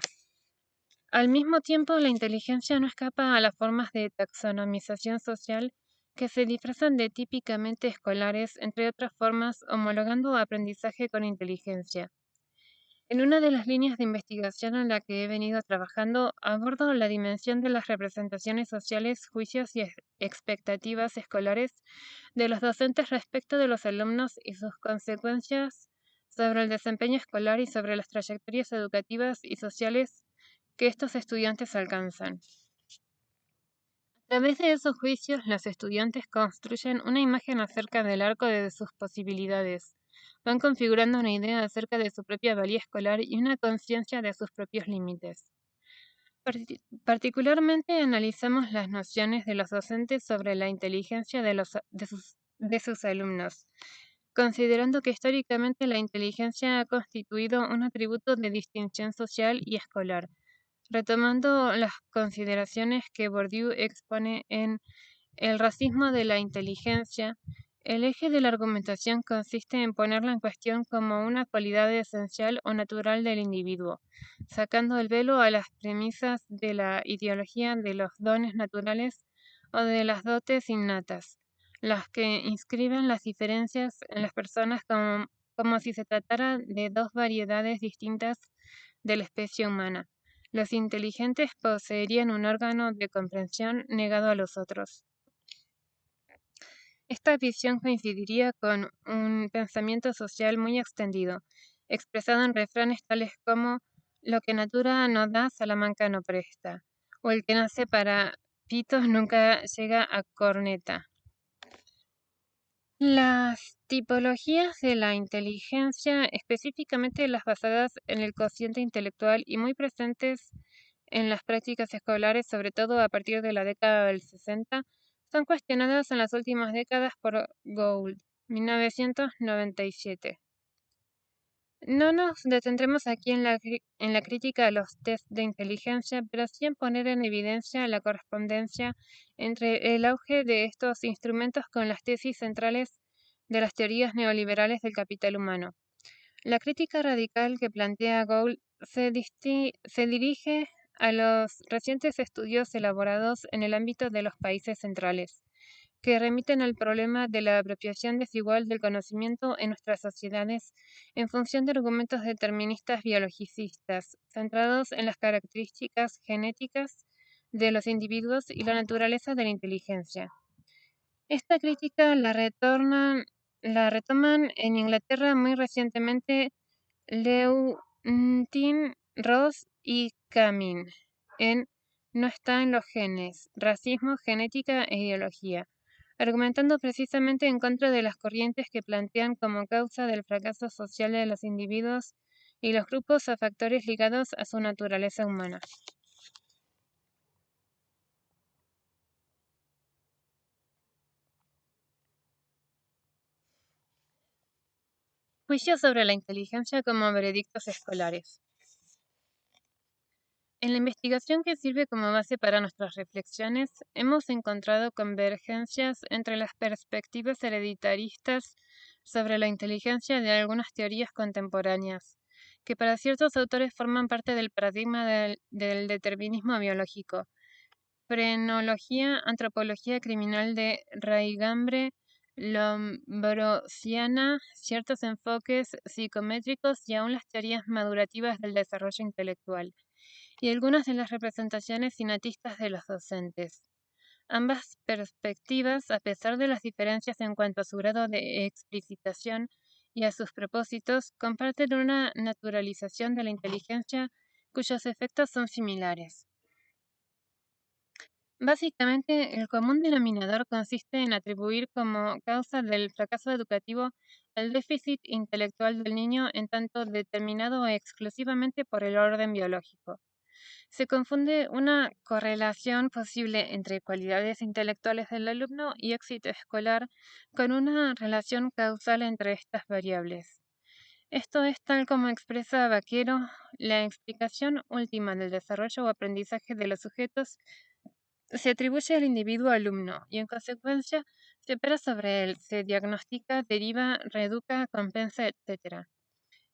Al mismo tiempo, la inteligencia no escapa a las formas de taxonomización social que se disfrazan de típicamente escolares, entre otras formas, homologando aprendizaje con inteligencia. En una de las líneas de investigación en la que he venido trabajando, abordo la dimensión de las representaciones sociales, juicios y expectativas escolares de los docentes respecto de los alumnos y sus consecuencias sobre el desempeño escolar y sobre las trayectorias educativas y sociales que estos estudiantes alcanzan. A través de esos juicios, los estudiantes construyen una imagen acerca del arco de sus posibilidades, van configurando una idea acerca de su propia valía escolar y una conciencia de sus propios límites. Particularmente analizamos las nociones de los docentes sobre la inteligencia de sus alumnos, considerando que históricamente la inteligencia ha constituido un atributo de distinción social y escolar. Retomando las consideraciones que Bourdieu expone en El racismo de la inteligencia, el eje de la argumentación consiste en ponerla en cuestión como una cualidad esencial o natural del individuo, sacando el velo a las premisas de la ideología de los dones naturales o de las dotes innatas, las que inscriben las diferencias en las personas como si se tratara de dos variedades distintas de la especie humana. Los inteligentes poseerían un órgano de comprensión negado a los otros. Esta visión coincidiría con un pensamiento social muy extendido, expresado en refranes tales como lo que natura no da, Salamanca no presta, o el que nace para pitos nunca llega a corneta. Las tipologías de la inteligencia, específicamente las basadas en el cociente intelectual y muy presentes en las prácticas escolares, sobre todo a partir de la década del 60, son cuestionadas en las últimas décadas por Gould, 1997. No nos detendremos aquí en la crítica a los test de inteligencia, pero sí en poner en evidencia la correspondencia entre el auge de estos instrumentos con las tesis centrales de las teorías neoliberales del capital humano. La crítica radical que plantea Gould se dirige a los recientes estudios elaborados en el ámbito de los países centrales, que remiten al problema de la apropiación desigual del conocimiento en nuestras sociedades en función de argumentos deterministas biologicistas, centrados en las características genéticas de los individuos y la naturaleza de la inteligencia. Esta crítica la retoman en Inglaterra muy recientemente Lewontin, Ross y Camin en No está en los genes, racismo, genética e ideología, argumentando precisamente en contra de las corrientes que plantean como causa del fracaso social de los individuos y los grupos a factores ligados a su naturaleza humana. Juicios sobre la inteligencia como veredictos escolares. En la investigación que sirve como base para nuestras reflexiones, hemos encontrado convergencias entre las perspectivas hereditaristas sobre la inteligencia de algunas teorías contemporáneas, que para ciertos autores forman parte del paradigma del determinismo biológico. Frenología, antropología criminal de raigambre lombrosiana, ciertos enfoques psicométricos y aún las teorías madurativas del desarrollo intelectual, y algunas de las representaciones innatistas de los docentes. Ambas perspectivas, a pesar de las diferencias en cuanto a su grado de explicitación y a sus propósitos, comparten una naturalización de la inteligencia cuyos efectos son similares. Básicamente, el común denominador consiste en atribuir como causa del fracaso educativo el déficit intelectual del niño en tanto determinado exclusivamente por el orden biológico. Se confunde una correlación posible entre cualidades intelectuales del alumno y éxito escolar con una relación causal entre estas variables. Esto es tal como expresa Vaquero, la explicación última del desarrollo o aprendizaje de los sujetos se atribuye al individuo alumno y en consecuencia se opera sobre él, se diagnostica, deriva, reeduca, compensa, etc.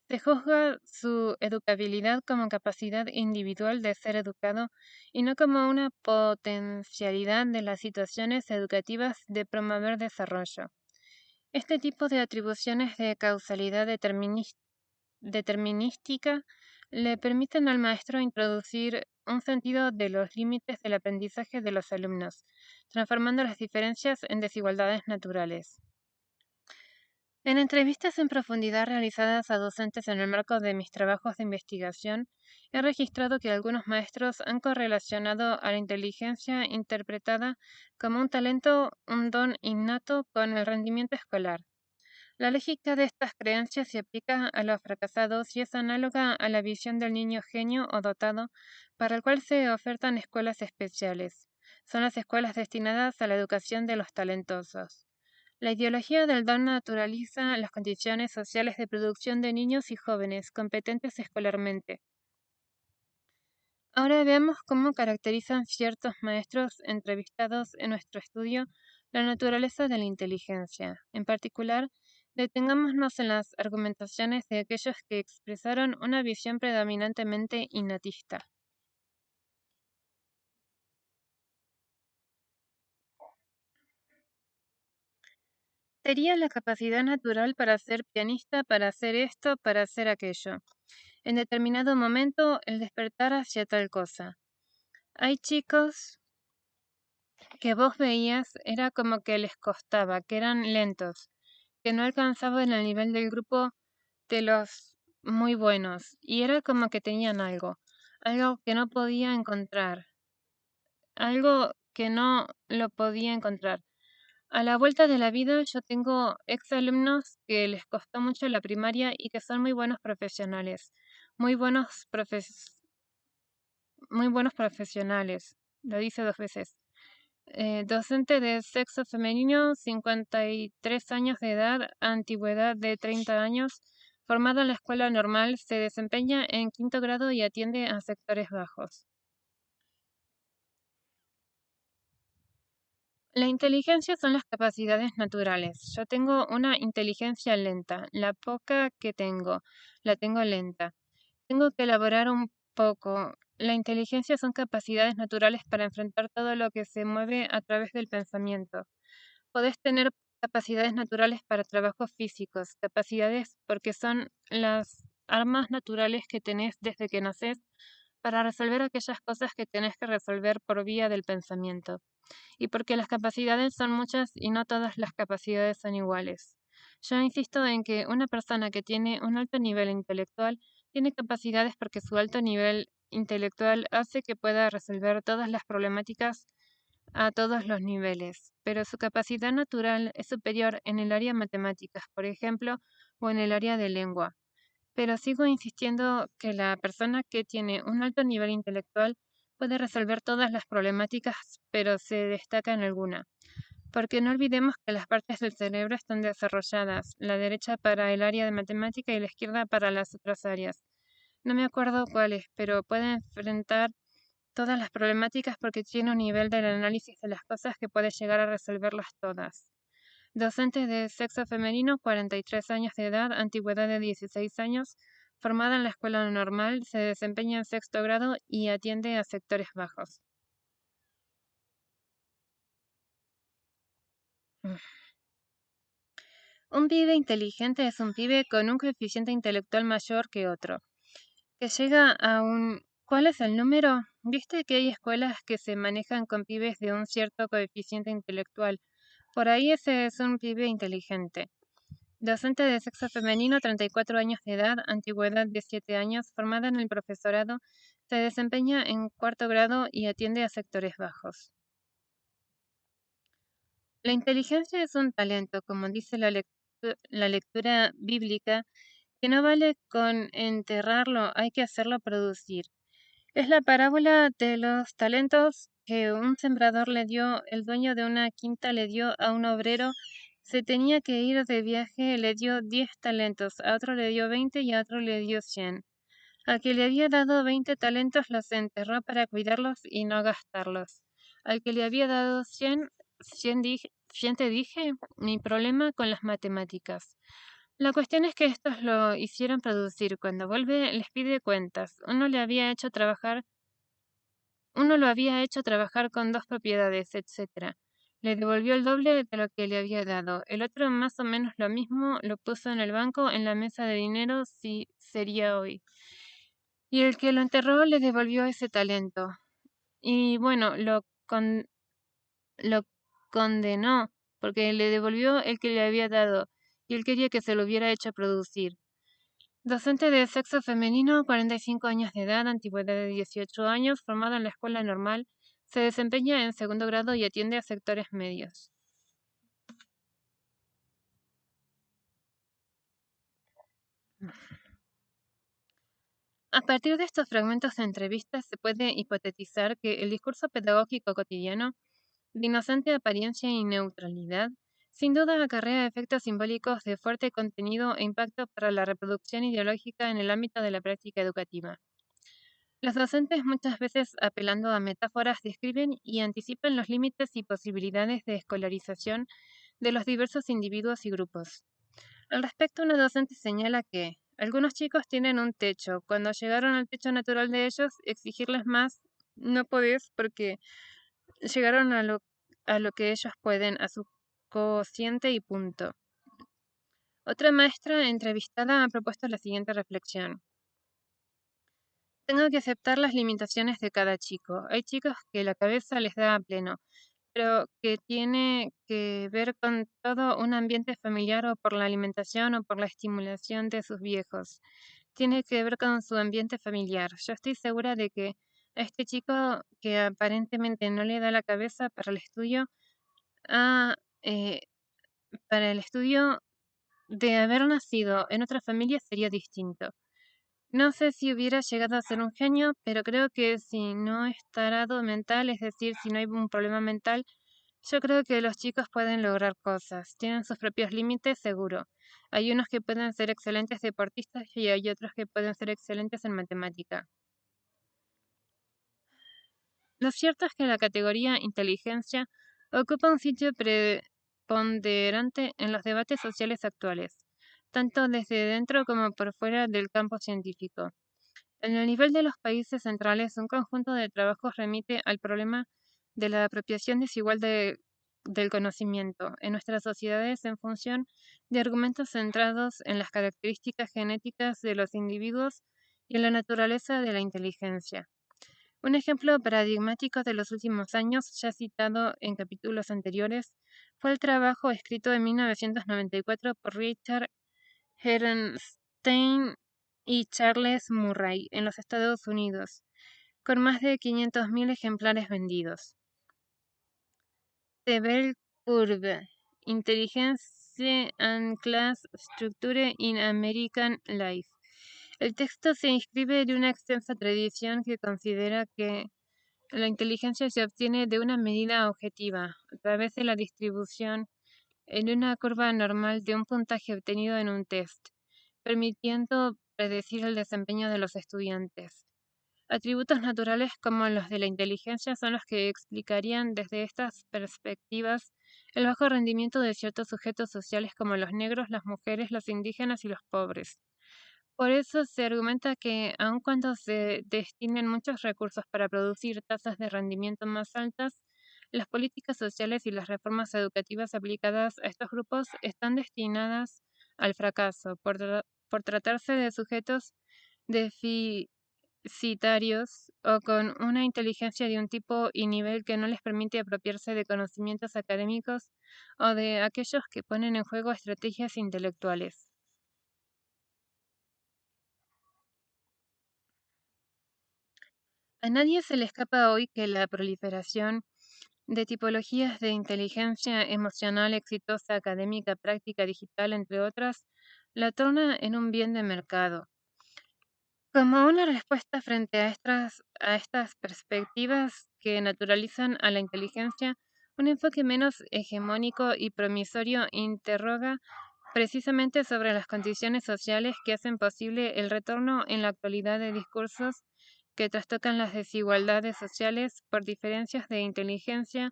Se juzga su educabilidad como capacidad individual de ser educado y no como una potencialidad de las situaciones educativas de promover desarrollo. Este tipo de atribuciones de causalidad determinística le permiten al maestro introducir un sentido de los límites del aprendizaje de los alumnos, transformando las diferencias en desigualdades naturales. En entrevistas en profundidad realizadas a docentes en el marco de mis trabajos de investigación, he registrado que algunos maestros han correlacionado a la inteligencia interpretada como un talento, un don innato con el rendimiento escolar. La lógica de estas creencias se aplica a los fracasados y es análoga a la visión del niño genio o dotado, para el cual se ofertan escuelas especiales. Son las escuelas destinadas a la educación de los talentosos. La ideología del don naturaliza las condiciones sociales de producción de niños y jóvenes competentes escolarmente. Ahora veamos cómo caracterizan ciertos maestros entrevistados en nuestro estudio la naturaleza de la inteligencia. En particular, detengámonos en las argumentaciones de aquellos que expresaron una visión predominantemente innatista. Sería la capacidad natural para ser pianista, para hacer esto, para hacer aquello. En determinado momento, el despertar hacia tal cosa. Hay chicos que vos veías, era como que les costaba, que eran lentos, que no alcanzaban el nivel del grupo de los muy buenos, y era como que tenían algo que no podía encontrar, algo que no lo podía encontrar. A la vuelta de la vida yo tengo exalumnos que les costó mucho la primaria y que son muy buenos profesionales, muy buenos, muy buenos profesionales, lo dice 2 veces. Docente de sexo femenino, 53 años de edad, antigüedad de 30 años, formado en la escuela normal, se desempeña en 5.º grado y atiende a sectores bajos. La inteligencia son las capacidades naturales. Yo tengo una inteligencia lenta. La poca que tengo, la tengo lenta. Tengo que elaborar un poco. La inteligencia son capacidades naturales para enfrentar todo lo que se mueve a través del pensamiento. Podés tener capacidades naturales para trabajos físicos, capacidades porque son las armas naturales que tenés desde que nacés para resolver aquellas cosas que tenés que resolver por vía del pensamiento. Y porque las capacidades son muchas y no todas las capacidades son iguales. Yo insisto en que una persona que tiene un alto nivel intelectual tiene capacidades porque su alto nivel intelectual hace que pueda resolver todas las problemáticas a todos los niveles, pero su capacidad natural es superior en el área matemáticas, por ejemplo, o en el área de lengua. Pero sigo insistiendo que la persona que tiene un alto nivel intelectual puede resolver todas las problemáticas, pero se destaca en alguna. porque no olvidemos que las partes del cerebro están desarrolladas, la derecha para el área de matemática y la izquierda para las otras áreas. No me acuerdo cuáles, pero puede enfrentar todas las problemáticas porque tiene un nivel del análisis de las cosas que puede llegar a resolverlas todas. Docente de sexo femenino, 43 años de edad, antigüedad de 16 años, formada en la escuela normal, se desempeña en sexto grado y atiende a sectores bajos. Mm. Un pibe inteligente es un pibe con un coeficiente intelectual mayor que otro, que llega a un... ¿Cuál es el número? ¿Viste que hay escuelas que se manejan con pibes de un cierto coeficiente intelectual? Por ahí ese es un pibe inteligente. Docente de sexo femenino, 34 años de edad, antigüedad de 7 años, formada en el profesorado, se desempeña en cuarto grado y atiende a sectores bajos. La inteligencia es un talento, como dice la lectura bíblica, que no vale con enterrarlo, hay que hacerlo producir. Es la parábola de los talentos que un sembrador le dio, el dueño de una quinta le dio a un obrero, se tenía que ir de viaje, le dio 10 talentos, a otro le dio 20 y a otro le dio 100. Al que le había dado 20 talentos los enterró para cuidarlos y no gastarlos. Al que le había dado 100 te dije, mi problema con las matemáticas. La cuestión es que estos lo hicieron producir. Cuando vuelve les pide cuentas. Uno lo había hecho trabajar con 2 propiedades, etc. Le devolvió el doble de lo que le había dado. El otro más o menos lo mismo, lo puso en el banco, en la mesa de dinero, si sería hoy. Y el que lo enterró le devolvió ese talento. Y bueno, lo condenó, porque le devolvió el que le había dado, y él quería que se lo hubiera hecho producir. Docente de sexo femenino, 45 años de edad, antigüedad de 18 años, formado en la escuela normal, se desempeña en segundo grado y atiende a sectores medios. A partir de estos fragmentos de entrevistas se puede hipotetizar que el discurso pedagógico cotidiano, de inocente apariencia y neutralidad, sin duda acarrea efectos simbólicos de fuerte contenido e impacto para la reproducción ideológica en el ámbito de la práctica educativa. Los docentes, muchas veces apelando a metáforas, describen y anticipan los límites y posibilidades de escolarización de los diversos individuos y grupos. Al respecto, una docente señala que algunos chicos tienen un techo. Cuando llegaron al techo natural de ellos, exigirles más no podés porque llegaron a lo que ellos pueden, a su cociente y punto. Otra maestra entrevistada ha propuesto la siguiente reflexión. Tengo que aceptar las limitaciones de cada chico. Hay chicos que la cabeza les da a pleno, pero que tiene que ver con todo un ambiente familiar o por la alimentación o por la estimulación de sus viejos. Tiene que ver con su ambiente familiar. Yo estoy segura de que a este chico que aparentemente no le da la cabeza ah, eh, para el estudio de haber nacido en otra familia sería distinto. No sé si hubiera llegado a ser un genio, pero creo que si no es tarado mental, es decir, si no hay un problema mental, yo creo que los chicos pueden lograr cosas. Tienen sus propios límites, seguro. Hay unos que pueden ser excelentes deportistas y hay otros que pueden ser excelentes en matemática. Lo cierto es que la categoría inteligencia ocupa un sitio preponderante en los debates sociales actuales, tanto desde dentro como por fuera del campo científico. En el nivel de los países centrales, un conjunto de trabajos remite al problema de la apropiación desigual del conocimiento en nuestras sociedades en función de argumentos centrados en las características genéticas de los individuos y en la naturaleza de la inteligencia. Un ejemplo paradigmático de los últimos años, ya citado en capítulos anteriores, fue el trabajo escrito en 1994 por Richard Herrnstein y Charles Murray en los Estados Unidos, con más de 500.000 ejemplares vendidos. The Bell Curve: Intelligence and Class Structure in American Life. El texto se inscribe en una extensa tradición que considera que La inteligencia se obtiene de una medida objetiva, a través de la distribución en una curva normal de un puntaje obtenido en un test, permitiendo predecir el desempeño de los estudiantes. Atributos naturales como los de la inteligencia son los que explicarían desde estas perspectivas el bajo rendimiento de ciertos sujetos sociales como los negros, las mujeres, los indígenas y los pobres. Por eso se argumenta que, aun cuando se destinen muchos recursos para producir tasas de rendimiento más altas, las políticas sociales y las reformas educativas aplicadas a estos grupos están destinadas al fracaso por tratarse de sujetos deficitarios o con una inteligencia de un tipo y nivel que no les permite apropiarse de conocimientos académicos o de aquellos que ponen en juego estrategias intelectuales. A nadie se le escapa hoy que la proliferación de tipologías de inteligencia emocional exitosa, académica, práctica, digital, entre otras, la torna en un bien de mercado. Como una respuesta frente a estas perspectivas que naturalizan a la inteligencia, un enfoque menos hegemónico y promisorio interroga precisamente sobre las condiciones sociales que hacen posible el retorno en la actualidad de discursos que trastocan las desigualdades sociales por diferencias de inteligencia,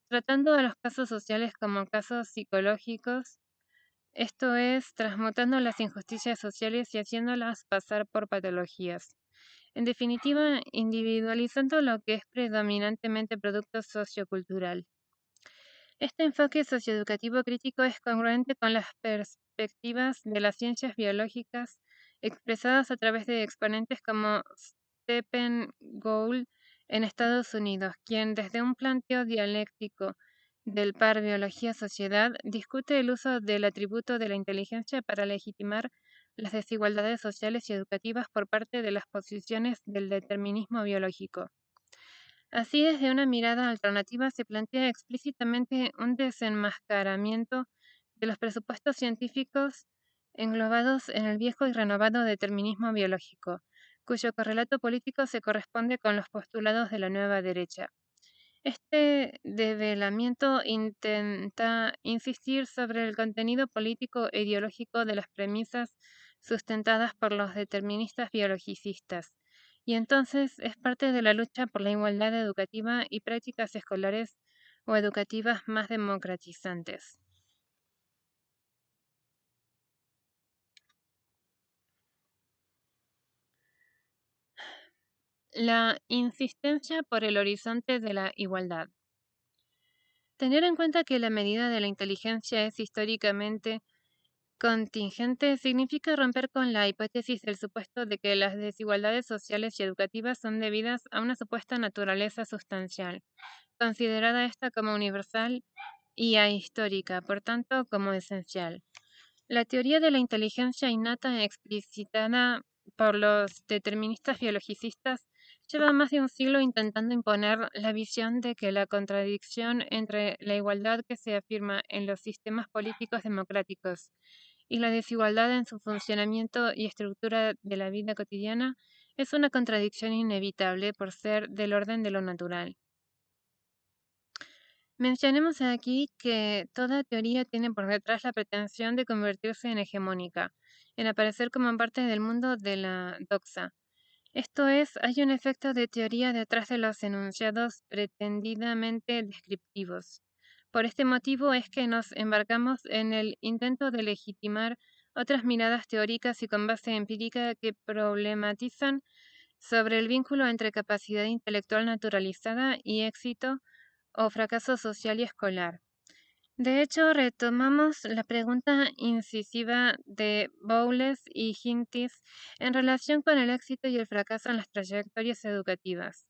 tratando a los casos sociales como casos psicológicos, esto es, transmutando las injusticias sociales y haciéndolas pasar por patologías. En definitiva, individualizando lo que es predominantemente producto sociocultural. Este enfoque socioeducativo crítico es congruente con las perspectivas de las ciencias biológicas expresadas a través de exponentes como Stephen Gould en Estados Unidos, quien desde un planteo dialéctico del par biología-sociedad discute el uso del atributo de la inteligencia para legitimar las desigualdades sociales y educativas por parte de las posiciones del determinismo biológico. Así, desde una mirada alternativa se plantea explícitamente un desenmascaramiento de los presupuestos científicos englobados en el viejo y renovado determinismo biológico, cuyo correlato político se corresponde con los postulados de la nueva derecha. Este develamiento intenta insistir sobre el contenido político e ideológico de las premisas sustentadas por los deterministas biologicistas, y entonces es parte de la lucha por la igualdad educativa y prácticas escolares o educativas más democratizantes. La insistencia por el horizonte de la igualdad. Tener en cuenta que la medida de la inteligencia es históricamente contingente significa romper con la hipótesis del supuesto de que las desigualdades sociales y educativas son debidas a una supuesta naturaleza sustancial, considerada esta como universal y ahistórica, por tanto, como esencial. La teoría de la inteligencia innata explicitada por los deterministas biologicistas lleva más de un siglo intentando imponer la visión de que la contradicción entre la igualdad que se afirma en los sistemas políticos democráticos y la desigualdad en su funcionamiento y estructura de la vida cotidiana es una contradicción inevitable por ser del orden de lo natural. Mencionemos aquí que toda teoría tiene por detrás la pretensión de convertirse en hegemónica, en aparecer como parte del mundo de la doxa. Esto es, hay un efecto de teoría detrás de los enunciados pretendidamente descriptivos. Por este motivo es que nos embarcamos en el intento de legitimar otras miradas teóricas y con base empírica que problematizan sobre el vínculo entre capacidad intelectual naturalizada y éxito o fracaso social y escolar. De hecho, retomamos la pregunta incisiva de Bowles y Hintis en relación con el éxito y el fracaso en las trayectorias educativas.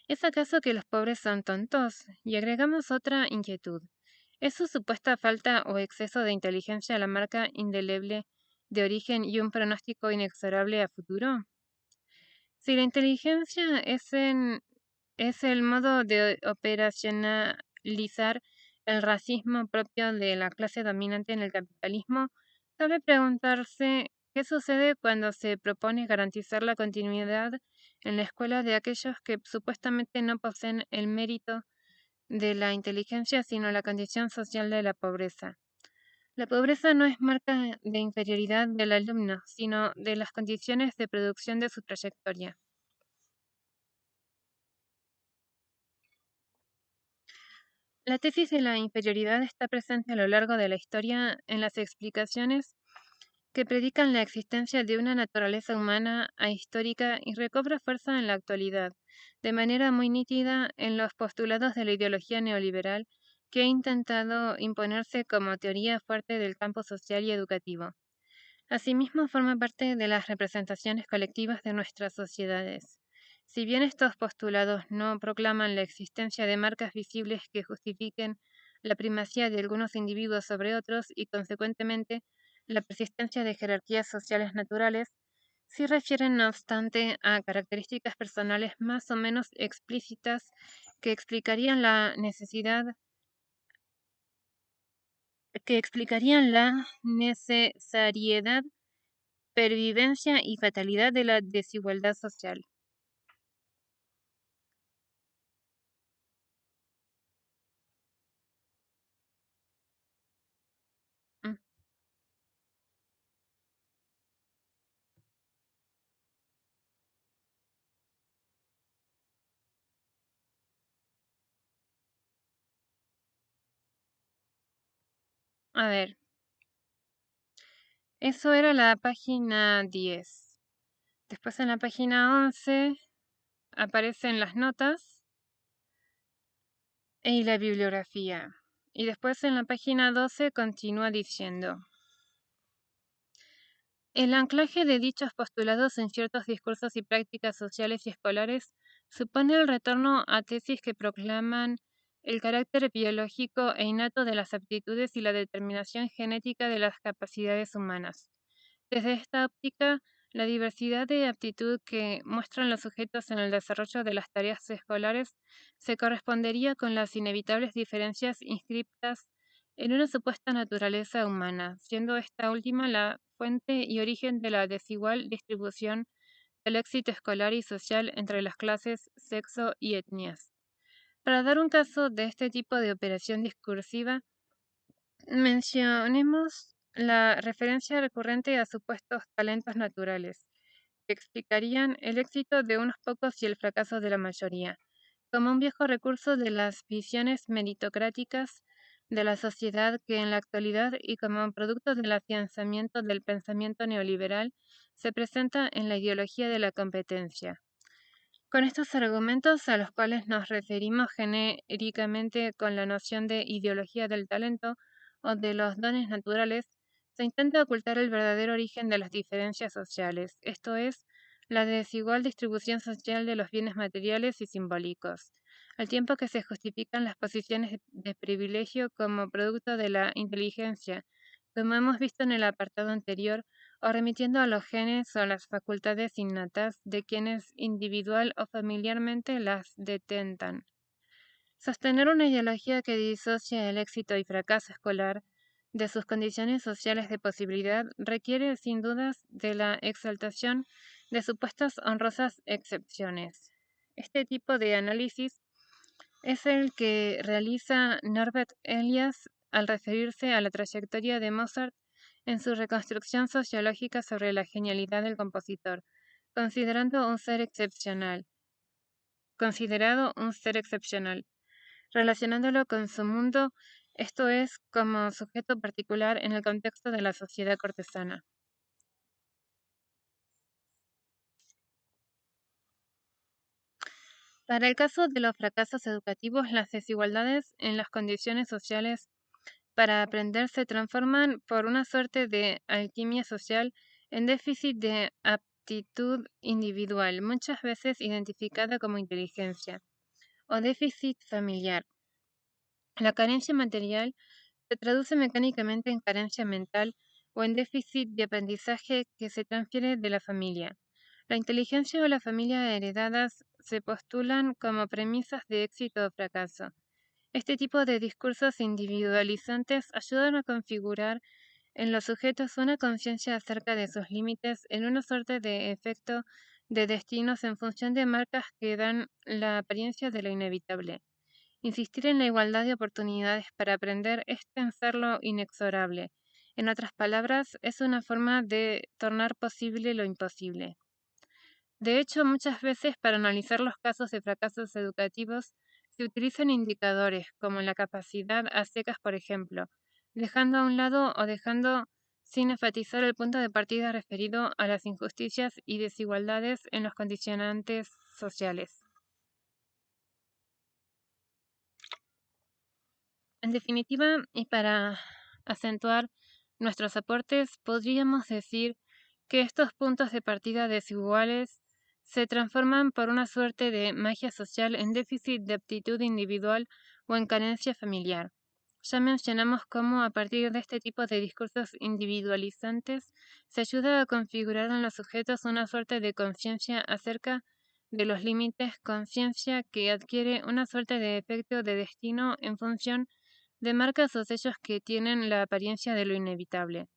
¿Es acaso que los pobres son tontos? Y agregamos otra inquietud. ¿Es su supuesta falta o exceso de inteligencia la marca indeleble de origen y un pronóstico inexorable a futuro? Si la inteligencia es el modo de operacionalizar el racismo propio de la clase dominante en el capitalismo, cabe preguntarse ¿Qué sucede cuando se propone garantizar la continuidad en la escuela de aquellos que supuestamente no poseen el mérito de la inteligencia, sino la condición social de la pobreza? La pobreza no es marca de inferioridad del alumno, sino de las condiciones de producción de su trayectoria. La tesis de la inferioridad está presente a lo largo de la historia en las explicaciones que predican la existencia de una naturaleza humana ahistórica y recobra fuerza en la actualidad, de manera muy nítida en los postulados de la ideología neoliberal que ha intentado imponerse como teoría fuerte del campo social y educativo. Asimismo, forma parte de las representaciones colectivas de nuestras sociedades. Si bien estos postulados no proclaman la existencia de marcas visibles que justifiquen la primacía de algunos individuos sobre otros y, consecuentemente, la persistencia de jerarquías sociales naturales, sí refieren, no obstante, a características personales más o menos explícitas que explicarían la necesariedad, pervivencia y fatalidad de la desigualdad social. Mm, A ver, eso era la página 10. Después en la página 11 aparecen las notas y la bibliografía. Y después en la página 12 continúa diciendo: el anclaje de dichos postulados en ciertos discursos y prácticas sociales y escolares supone el retorno a tesis que proclaman el carácter biológico e innato de las aptitudes y la determinación genética de las capacidades humanas. Desde esta óptica, la diversidad de aptitud que muestran los sujetos en el desarrollo de las tareas escolares se correspondería con las inevitables diferencias inscriptas en una supuesta naturaleza humana, siendo esta última la fuente y origen de la desigual distribución del éxito escolar y social entre las clases, sexo y etnias. Para dar un caso de este tipo de operación discursiva, mencionemos la referencia recurrente a supuestos talentos naturales, que explicarían el éxito de unos pocos y el fracaso de la mayoría, como un viejo recurso de las visiones meritocráticas de la sociedad que en la actualidad y como producto del afianzamiento del pensamiento neoliberal se presenta en la ideología de la competencia. Con estos argumentos, a los cuales nos referimos genéricamente con la noción de ideología del talento o de los dones naturales, se intenta ocultar el verdadero origen de las diferencias sociales, esto es, la desigual distribución social de los bienes materiales y simbólicos, al tiempo que se justifican las posiciones de privilegio como producto de la inteligencia, como hemos visto en el apartado anterior, o remitiendo a los genes o las facultades innatas de quienes individual o familiarmente las detentan. Sostener una ideología que disocia el éxito y fracaso escolar de sus condiciones sociales de posibilidad requiere sin dudas de la exaltación de supuestas honrosas excepciones. Este tipo de análisis es el que realiza Norbert Elias al referirse a la trayectoria de Mozart en su reconstrucción sociológica sobre la genialidad del compositor, considerando un ser excepcional, considerado un ser excepcional, relacionándolo con su mundo, esto es, como sujeto particular en el contexto de la sociedad cortesana. Para el caso de los fracasos educativos, las desigualdades en las condiciones sociales para aprender se transforman por una suerte de alquimia social en déficit de aptitud individual, muchas veces identificada como inteligencia, o déficit familiar. La carencia material se traduce mecánicamente en carencia mental o en déficit de aprendizaje que se transfiere de la familia. La inteligencia o la familia heredadas se postulan como premisas de éxito o fracaso. Este tipo de discursos individualizantes ayudan a configurar en los sujetos una conciencia acerca de sus límites en una suerte de efecto de destinos en función de marcas que dan la apariencia de lo inevitable. Insistir en la igualdad de oportunidades para aprender es pensar lo inexorable. En otras palabras, es una forma de tornar posible lo imposible. De hecho, muchas veces para analizar los casos de fracasos educativos se utilizan indicadores como la capacidad a secas, por ejemplo, dejando a un lado o dejando sin enfatizar el punto de partida referido a las injusticias y desigualdades en los condicionantes sociales. En definitiva, y para acentuar nuestros aportes, podríamos decir que estos puntos de partida desiguales se transforman por una suerte de magia social en déficit de aptitud individual o en carencia familiar. Ya mencionamos cómo a partir de este tipo de discursos individualizantes se ayuda a configurar en los sujetos una suerte de conciencia acerca de los límites, conciencia que adquiere una suerte de efecto de destino en función de marcas o sellos que tienen la apariencia de lo inevitable.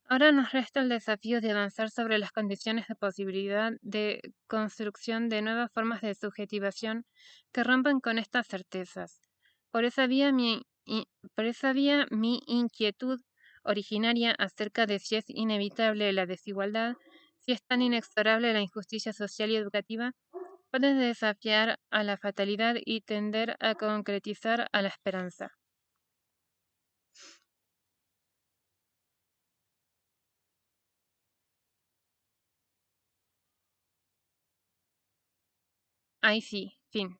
Ahora nos resta el desafío de avanzar sobre las condiciones de posibilidad de construcción de nuevas formas de subjetivación que rompan con estas certezas. Por esa vía mi inquietud originaria acerca de si es inevitable la desigualdad, si es tan inexorable la injusticia social y educativa, puede desafiar a la fatalidad y tender a concretizar a la esperanza. Ay, sí, fin.